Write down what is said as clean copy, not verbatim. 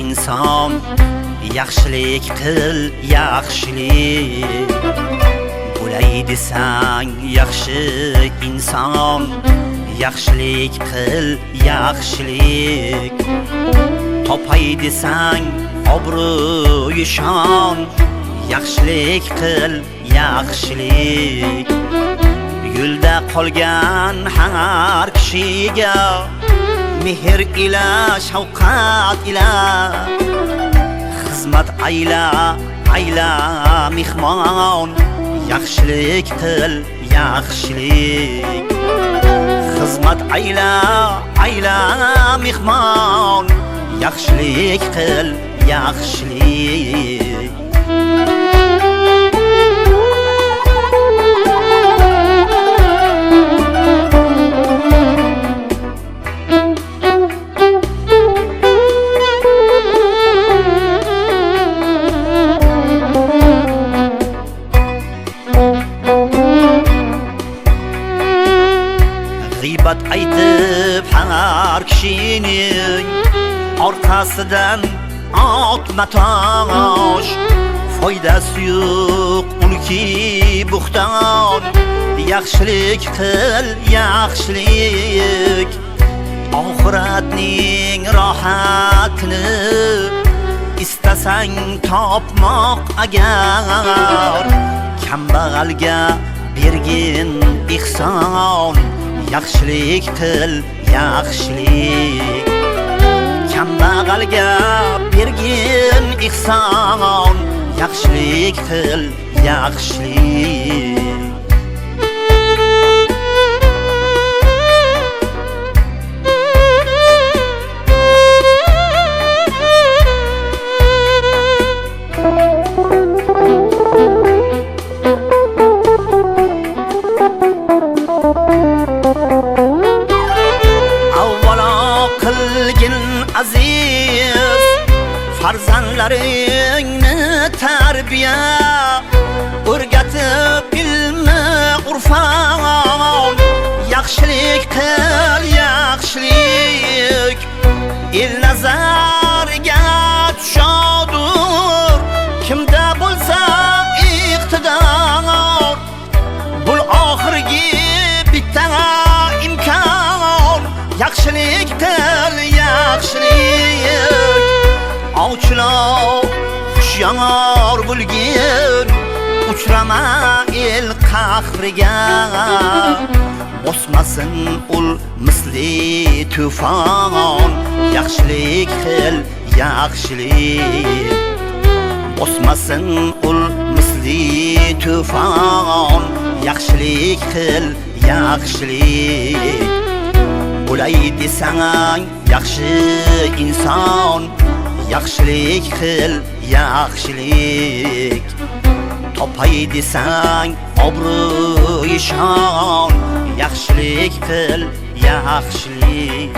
inson, yaxshilik qil, yaxshilik. Bo'lay desang yaxshi inson, yaxshilik qil, yaxshilik. Topay desang obro'y shon, yaxshilik qil, yaxshilik. Yo'lda qolgan har kishiga mehr ila, shafqat ila xizmat ayla, ayla mehmon, yaxshilik qil, yaxshilik. Xizmat ayla, ayla mehmon, yaxshilik qil, yaxshilik. G'iybat aytib har kishining orqasidan otma tosh, foydasi yo'q unki buxton. Yaxshilik qil, yaxshilik. Oxiratning rohatini istasang topmoq agar, kambag'alga bergin ihson, yaxshilik qil, yaxshilik. Kambag'alga bergin ihson, yaxshilik qil, yaxshilik. Aziz farzandlaringni tarbiya, o'rgatib ilmi urfon, yaxshilik qil, yaxshilik. El nazariga tushadur kimda bo'lsa iqtidor, bul oxirgi bitta imkon, yaxshilik qil, yaxshilik. Ovchilar hushyor bo'lgin, uchrama el qahriga, bosmasin ul misli tufon, yaxshilik qil, yaxshilik. Bosmasin ul misli tufon, yaxshilik qil, yaxshilik. Bo'lay desang yaxshi inson, yaxshilik qil, yaxshilik. Topay desang obro'y shon, yaxshilik qil, yaxshilik.